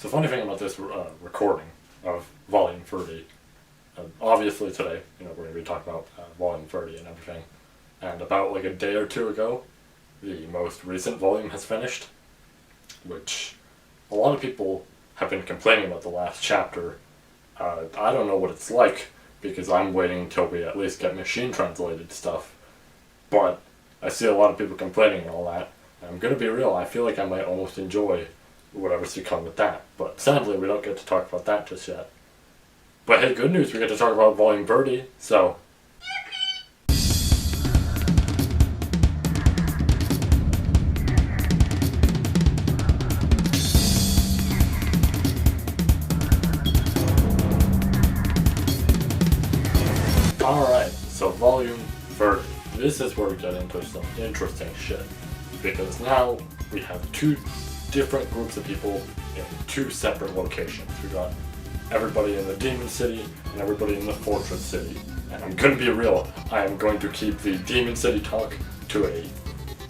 So funny thing about this recording of Volume 30, obviously today, we're going to be talking about Volume 30 and everything, and about like a day or two ago, the most recent volume has finished, which a lot of people have been complaining about the last chapter. I don't know what it's like, because I'm waiting until we at least get machine translated stuff, but I see a lot of people complaining and all that, and I'm going to be real, I feel like I might almost enjoy whatever's to come with that, but sadly we don't get to talk about that just yet. But hey, good news, we get to talk about Volume 30, so... Alright, so Volume 30. This is where we get into some interesting shit, because now we have two different groups of people in two separate locations. We got everybody in the Demon City and everybody in the Fortress City. And I'm gonna be real, I am going to keep the Demon City talk to a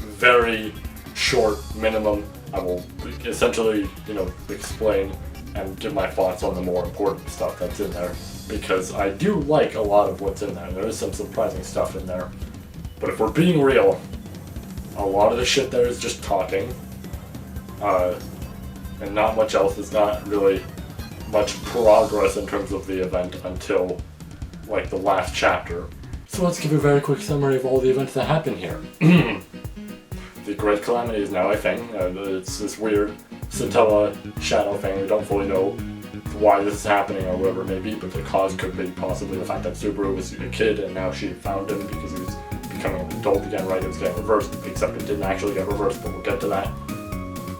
very short minimum. I will essentially, explain and give my thoughts on the more important stuff that's in there, because I do like a lot of what's in there. There is some surprising stuff in there. But if we're being real, a lot of the shit there is just talking. And not much else. Is not really much progress in terms of the event until, like, the last chapter. So let's give a very quick summary of all the events that happen here. The Great Calamity is now a thing. It's this weird scintilla shadow thing. We don't fully know why this is happening or whatever it may be, but the cause could be possibly the fact that Subaru was a kid and now she found him because he was becoming an adult again, right? It was getting reversed, except it didn't actually get reversed, but we'll get to that.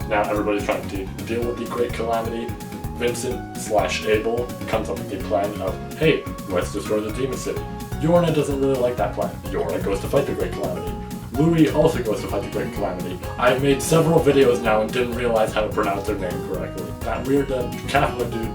Now everybody's trying to deal with the Great Calamity. Vincent/Abel comes up with the plan of, hey, let's destroy the Demon City. Yorna doesn't really like that plan. Yorna goes to fight the Great Calamity. Louis also goes to fight the Great Calamity. I've made several videos now and didn't realize how to pronounce their name correctly. That weird Catholic dude,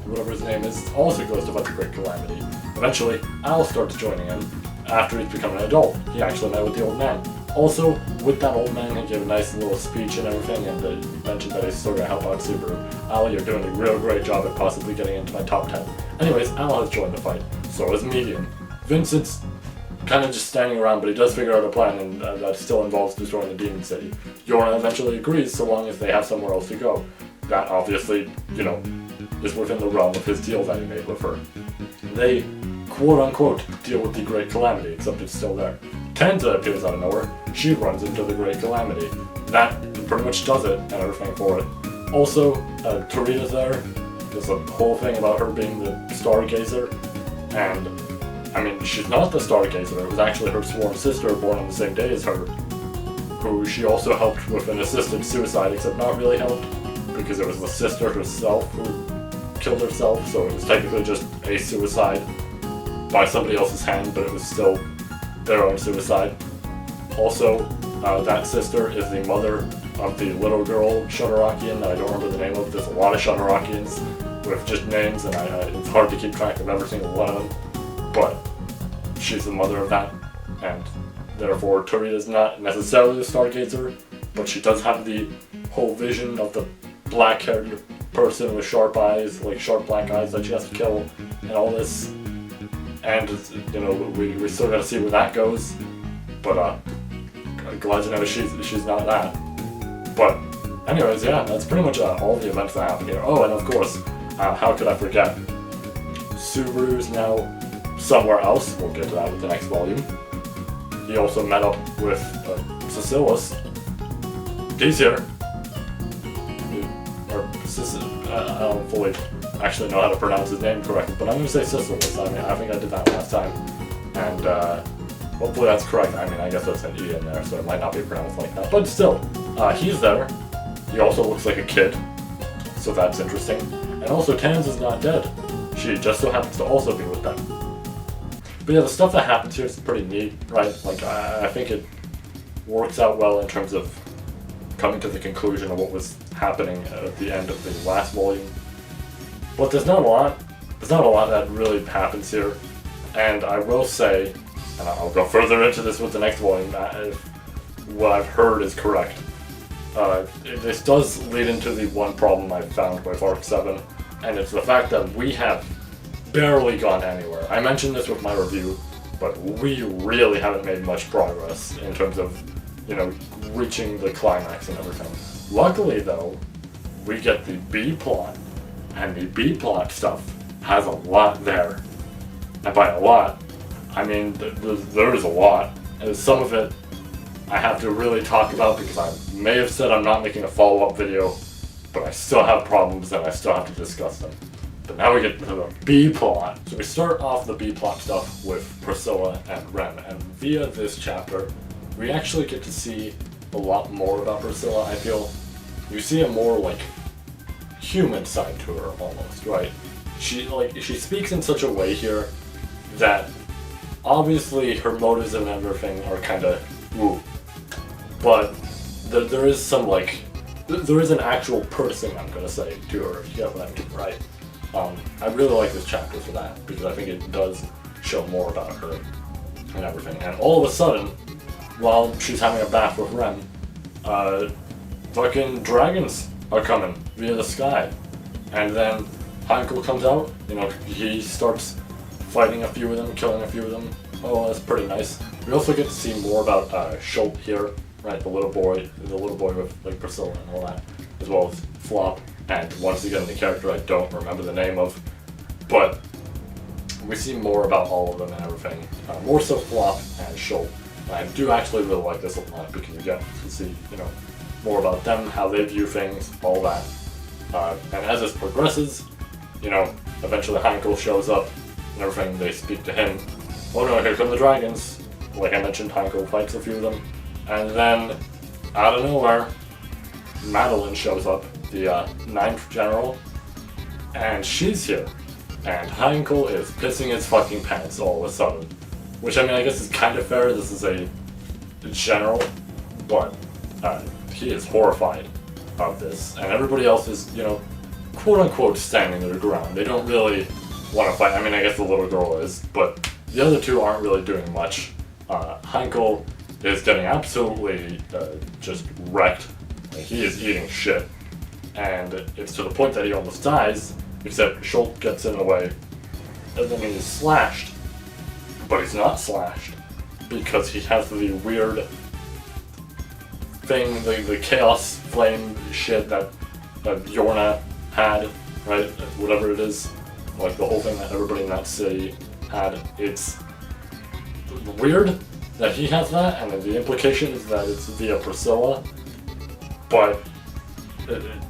whatever his name is, also goes to fight the Great Calamity. Eventually, Al starts joining him after he's become an adult. He actually met with the old man. Also, with that old man, he gave a nice little speech and everything, and mentioned that he's still going to help out Subaru. Al, you're doing a real great job at possibly getting into my top 10. Anyways, Al has joined the fight. So is Medium. Vincent's kind of just standing around, but he does figure out a plan, and that still involves destroying the Demon City. Yorna eventually agrees, so long as they have somewhere else to go. That obviously, is within the realm of his deal that he made with her. They, quote-unquote, deal with the Great Calamity, except it's still there. Tanza appears out of nowhere. She runs into the Great Calamity. That pretty much does it, and everything for it. Also, Tarita's there. There's a whole thing about her being the Stargazer, and she's not the Stargazer. It was actually her sworn sister born on the same day as her, who she also helped with an assisted suicide, except not really helped, because it was the sister herself who killed herself, so it was technically just a suicide by somebody else's hand, but it was still their own suicide. Also, that sister is the mother of the little girl Shuderakian that I don't remember the name of. There's a lot of Shuderakians with just names, and it's hard to keep track of every single one of them. But she's the mother of that, and therefore Tarita's not necessarily the Stargazer, but she does have the whole vision of the black-haired person with sharp eyes, like sharp black eyes that she has to kill, and all this. And, we still gotta see where that goes, but I'm glad to know she's not that. But anyways, yeah, that's pretty much all the events that happen here. Oh, and of course, how could I forget? Subaru's now somewhere else. We'll get to that with the next volume. He also met up with Cecilis. He's here. I don't fully actually know how to pronounce his name correctly, but I'm going to say Cecilis. I think I did that last time, and hopefully that's correct. I guess that's an E in there, so it might not be pronounced like that, but still, he's there. He also looks like a kid, so that's interesting. And also, Tans is not dead. She just so happens to also be with them. But yeah, the stuff that happens here is pretty neat, right? Like, I think it works out well in terms of coming to the conclusion of what was happening at the end of the last volume. But there's not a lot that really happens here. And I will say, and I'll go further into this with the next volume, if what I've heard is correct, this does lead into the one problem I found with Arc 7, and it's the fact that we have barely gone anywhere. I mentioned this with my review, but we really haven't made much progress in terms of, reaching the climax and everything. Luckily, though, we get the B plot, and the B plot stuff has a lot there. And by a lot, I mean there is a lot, and some of it I have to really talk about because I may have said I'm not making a follow-up video, but I still have problems and I still have to discuss them. But now we get to the B plot. So we start off the B plot stuff with Priscilla and Rem, and via this chapter, we actually get to see a lot more about Priscilla, I feel. You see a more, human side to her, almost, right? She speaks in such a way here that obviously her motives and everything are kinda woo. But there is some, there is an actual person, I'm gonna say, to her, if you get what I mean, right? I really like this chapter for that, because I think it does show more about her and everything. And all of a sudden, while she's having a bath with Rem, fucking dragons are coming via the sky. And then Heinkel comes out, he starts fighting a few of them, killing a few of them. Oh, that's pretty nice. We also get to see more about Schultz here, right, the little boy with Priscilla and all that, as well as Flop, and once again the character I don't remember the name of, but we see more about all of them and everything, more so Flop and Schultz. I do actually really like this a lot because you get to see, more about them, how they view things, all that. And as this progresses, eventually Heinkel shows up and everything, they speak to him. Oh no, here come the dragons. Like I mentioned, Heinkel fights a few of them. And then, out of nowhere, Madeline shows up, the 9th General, and she's here. And Heinkel is pissing his fucking pants all of a sudden. Which, I guess is kind of fair, this is a general, but he is horrified of this. And everybody else is, quote-unquote standing their ground. They don't really want to fight. I guess the little girl is, but the other two aren't really doing much. Heinkel is getting absolutely just wrecked. He is eating shit. And it's to the point that he almost dies, except Schultz gets in the way, and then he's slashed. But he's not slashed, because he has the weird thing, the chaos flame shit that Yorna had, right? Whatever it is. The whole thing that everybody in that city had. It's weird that he has that, and the implication is that it's via Priscilla, but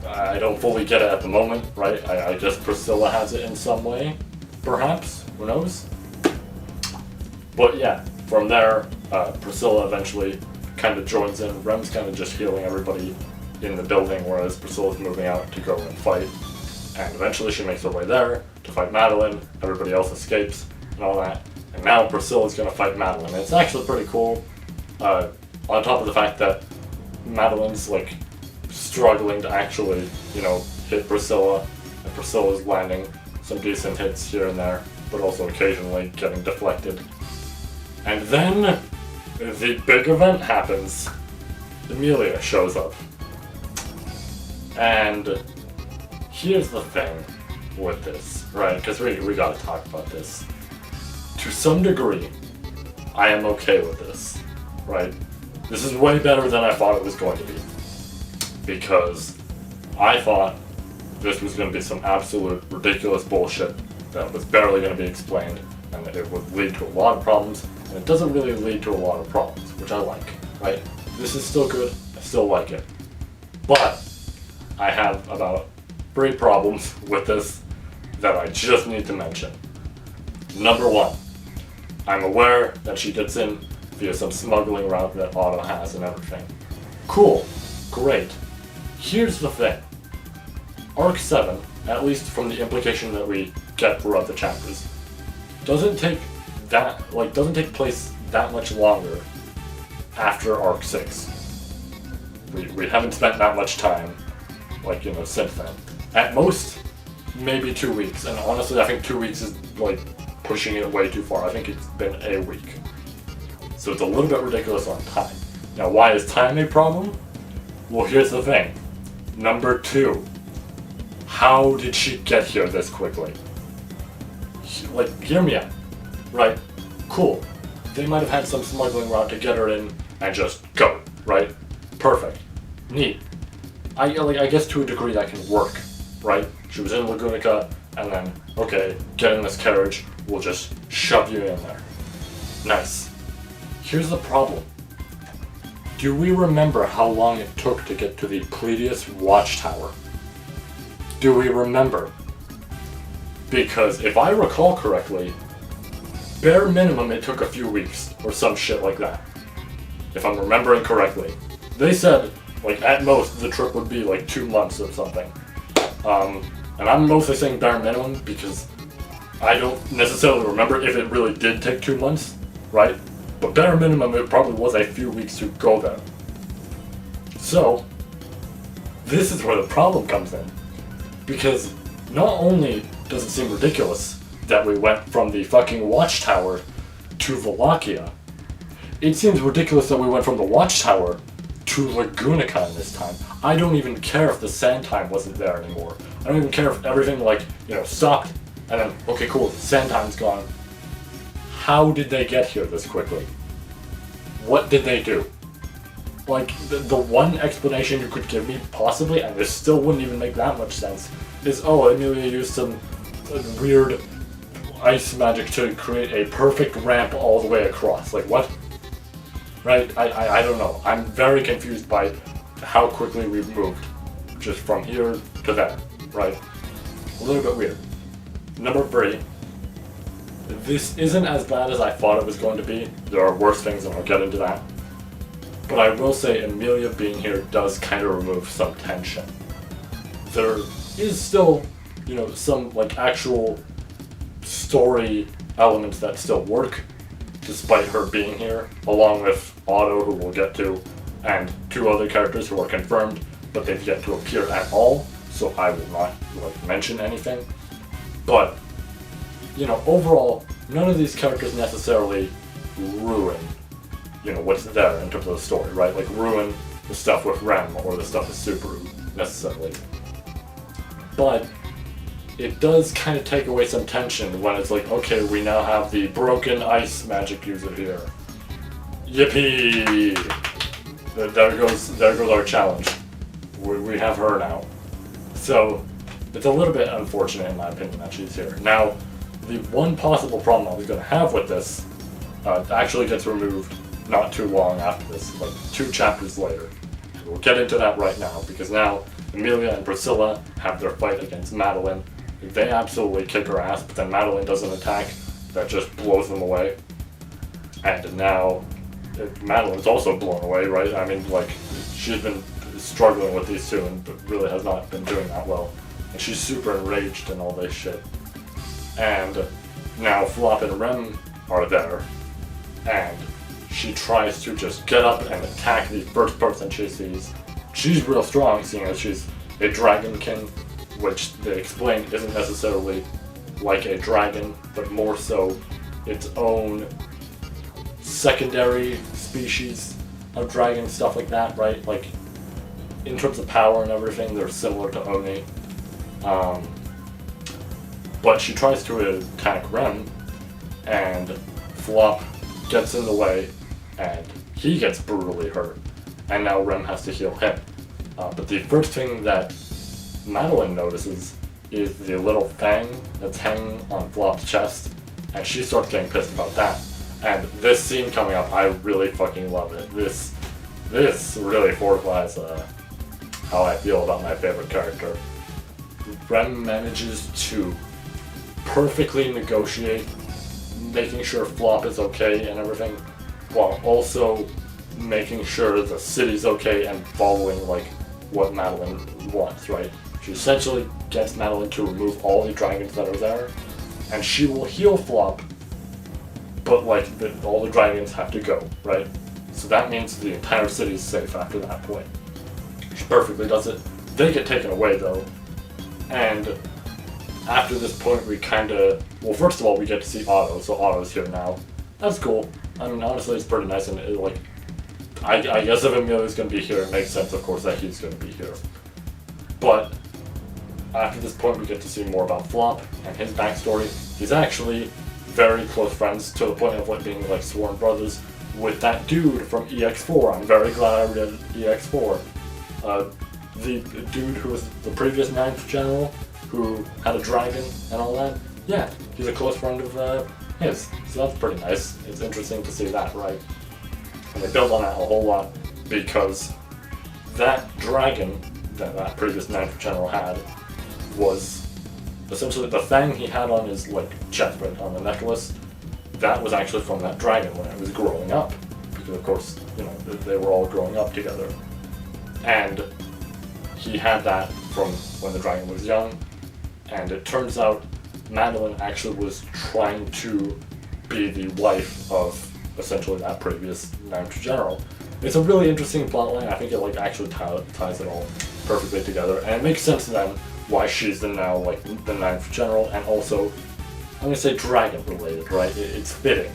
I don't fully get it at the moment, right? I guess Priscilla has it in some way, perhaps, who knows? But yeah, from there, Priscilla eventually kind of joins in. Rem's kind of just healing everybody in the building, whereas Priscilla's moving out to go and fight. And eventually she makes her way there to fight Madeline, everybody else escapes, and all that. And now Priscilla's gonna fight Madeline. And it's actually pretty cool, on top of the fact that Madeline's struggling to actually, hit Priscilla, and Priscilla's landing some decent hits here and there, but also occasionally getting deflected. And then the big event happens. Emilia shows up. And here's the thing with this, right? Because we gotta talk about this. To some degree, I am okay with this, right? This is way better than I thought it was going to be. Because I thought this was going to be some absolute ridiculous bullshit that was barely going to be explained, and that it would lead to a lot of problems, and it doesn't really lead to a lot of problems, which I like, right? This is still good, I still like it. But I have about 3 problems with this that I just need to mention. Number 1, I'm aware that she gets in via some smuggling route that Otto has and everything. Cool, great. Here's the thing. Arc 7, at least from the implication that we get throughout the chapters, doesn't take place that much longer after Arc 6. We haven't spent that much time, since then. At most, maybe 2 weeks, and honestly I think 2 weeks is pushing it way too far. I think it's been a week. So it's a little bit ridiculous on time. Now why is time a problem? Well, here's the thing. Number 2. How did she get here this quickly? Like, hear me out. Right? Cool. They might have had some smuggling route to get her in and just go, right? Perfect. Neat. I guess to a degree that can work, right? She was in Lagunica, and then, okay, get in this carriage, we'll just shove you in there. Nice. Here's the problem. Do we remember how long it took to get to the Pleiadius Watchtower? Do we remember? Because if I recall correctly, bare minimum it took a few weeks, or some shit like that. If I'm remembering correctly. They said, like, at most, the trip would be like 2 months or something. And I'm mostly saying bare minimum because I don't necessarily remember if it really did take 2 months, right? But bare minimum, it probably was a few weeks to go there. So, this is where the problem comes in. Because not only does it seem ridiculous that we went from the fucking Watchtower to Wallachia, it seems ridiculous that we went from the Watchtower to Lagunica this time. I don't even care if the sand time wasn't there anymore. I don't even care if everything, like, stopped, and then, okay, cool, the sand time's gone. How did they get here this quickly? What did they do? Like, the one explanation you could give me, possibly, and this still wouldn't even make that much sense, is, oh, Emilia used some weird ice magic to create a perfect ramp all the way across. Like, what? Right? I don't know. I'm very confused by how quickly we've moved. Just from here to there, right? A little bit weird. Number 3. This isn't as bad as I thought it was going to be. There are worse things, and I'll get into that. But I will say Emilia being here does kind of remove some tension. There is still, some, like, actual story elements that still work, despite her being here, along with Otto, who we'll get to, and 2 other characters who are confirmed, but they've yet to appear at all, so I will not, mention anything. But, overall, none of these characters necessarily ruin, what's there in terms of the story, right? Like, ruin the stuff with Rem, or the stuff with Subaru, necessarily. But it does kind of take away some tension when it's like, okay, we now have the broken ice magic user here. Yippee! There goes our challenge. We have her now. So, it's a little bit unfortunate in my opinion that she's here. Now, the one possible problem I was going to have with this actually gets removed not too long after this, like 2 chapters later. We'll get into that right now, because now Emilia and Priscilla have their fight against Madeline. They absolutely kick her ass, but then Madeline does an attack that just blows them away. And now Madeline's also blown away, right? I mean, like, she's been struggling with these 2 and really has not been doing that well. And she's super enraged and all this shit. And now Flop and Rem are there, and she tries to just get up and attack the first person she sees. She's real strong, seeing as she's a dragonkin, which they explain isn't necessarily like a dragon, but more so its own secondary species of dragon, stuff like that, right? Like, in terms of power and everything, they're similar to Oni. But she tries to attack Rem, and Flop gets in the way, and he gets brutally hurt. And now Rem has to heal him. But the first thing that Madeline notices is the little fang that's hanging on Flop's chest, and she starts getting pissed about that. And this scene coming up, I really fucking love it. This really fortifies how I feel about my favorite character. Rem manages to perfectly negotiate, making sure Flop is okay and everything, while also making sure the city's okay and following, like, what Madeline wants, right? She essentially gets Madeline to remove all the dragons that are there, and she will heal Flop, but, like, all the dragons have to go, right? So that means the entire city is safe after that point. She perfectly does it. They get taken away, though, and after this point we kinda... Well, first of all, we get to see Otto, so Otto's here now. That's cool. I mean, honestly, it's pretty nice, and I guess if Emilio's going to be here, it makes sense, of course, that he's going to be here. But after this point, we get to see more about Flop and his backstory. He's actually very close friends, to the point of being like sworn brothers with that dude from EX4. I'm very glad I read EX4. The dude who was the previous 9th general, who had a dragon and all that. Yeah, he's a close friend of his. So that's pretty nice. It's interesting to see that, right? And they build on that a whole lot, because that dragon that previous 9th general had was essentially the thing he had on his chest, right, on the necklace. That was actually from that dragon when it was growing up, because of course, they were all growing up together. And he had that from when the dragon was young, and it turns out Madeline actually was trying to be the wife of essentially that previous 9th general. It's a really interesting plotline. I think it actually ties it all perfectly together, and it makes sense then why she's now the 9th general, and also I'm gonna say dragon related, right? It's fitting.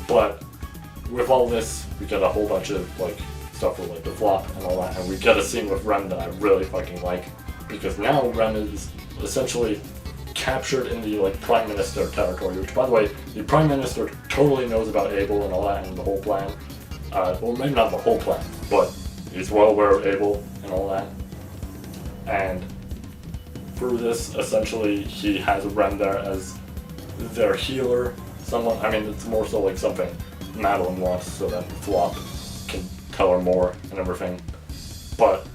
But with all this, we get a whole bunch of stuff related to Flop and all that, and we get a scene with Rem that I really fucking like, because now Rem is essentially captured in the Prime Minister territory, which, by the way, the Prime Minister totally knows about Abel and all that and the whole plan. Well, maybe not the whole plan, but he's well aware of Abel and all that. And through this, essentially, he has Rem there as their healer. It's more so something Madeline wants, so that Flop can tell her more and everything. But,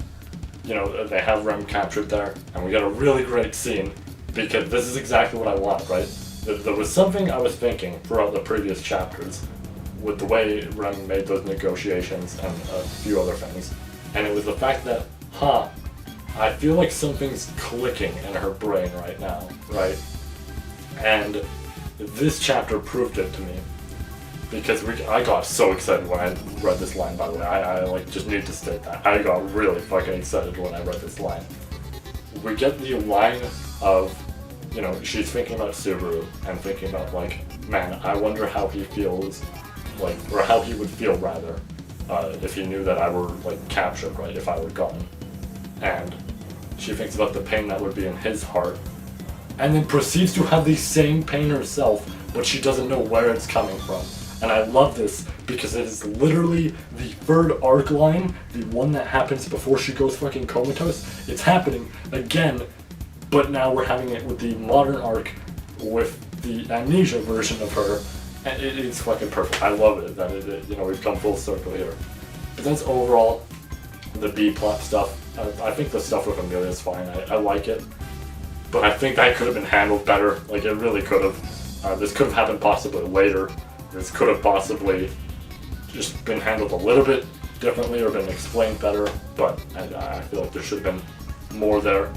they have Rem captured there, and we get a really great scene, because this is exactly what I want, right? There was something I was thinking throughout the previous chapters with the way Rem made those negotiations and a few other things, and it was the fact that, I feel like something's clicking in her brain right now, right? And this chapter proved it to me, because I got so excited when I read this line, by the way. I just need to state that. I got really fucking excited when I read this line. We get the line of, she's thinking about Subaru and thinking about man, I wonder how he feels, or how he would feel rather, if he knew that I were captured, right, if I were gone. And she thinks about the pain that would be in his heart, and then proceeds to have the same pain herself, but she doesn't know where it's coming from. And I love this, because it is literally the third arc line, the one that happens before she goes fucking comatose. It's happening again, but now we're having it with the modern arc with the amnesia version of her, and it's fucking perfect. I love it that we've come full circle here. But that's overall the B-plot stuff. I think the stuff with Amelia is fine. I like it, but I think that could have been handled better. It really could have. This could have happened possibly later. This could have possibly just been handled a little bit differently or been explained better, but I feel like there should have been more there.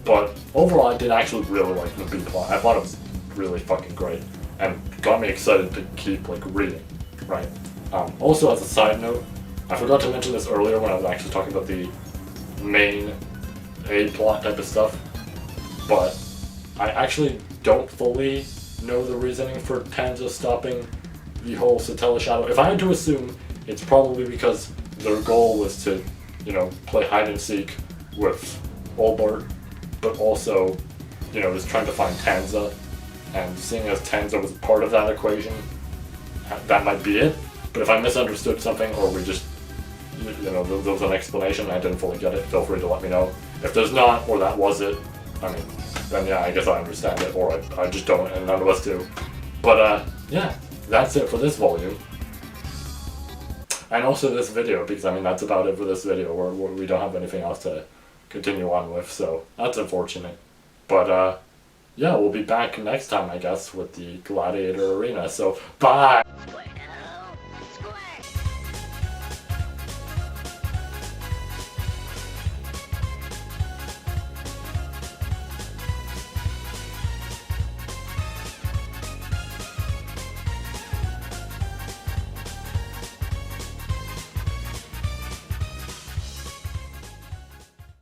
But overall, I did actually really like the B-plot. I thought it was really fucking great, and got me excited to keep reading, right? Also, as a side note, I forgot to mention this earlier when I was actually talking about the main A-plot type of stuff, but I actually don't fully know the reasoning for Tanza stopping the whole Satella Shadow. If I had to assume, it's probably because their goal was to, play hide and seek with Olbert, but also, was trying to find Tanza, and seeing as Tanza was part of that equation, that might be it. But if I misunderstood something, or we just, there was an explanation and I didn't fully get it, feel free to let me know. If there's not, or that was it, then yeah, I guess I understand it, or I just don't, and none of us do. But yeah, that's it for this volume. And also this video, because that's about it for this video, where we don't have anything else to continue on with, so that's unfortunate. But yeah, we'll be back next time, I guess, with the Gladiator Arena, so bye!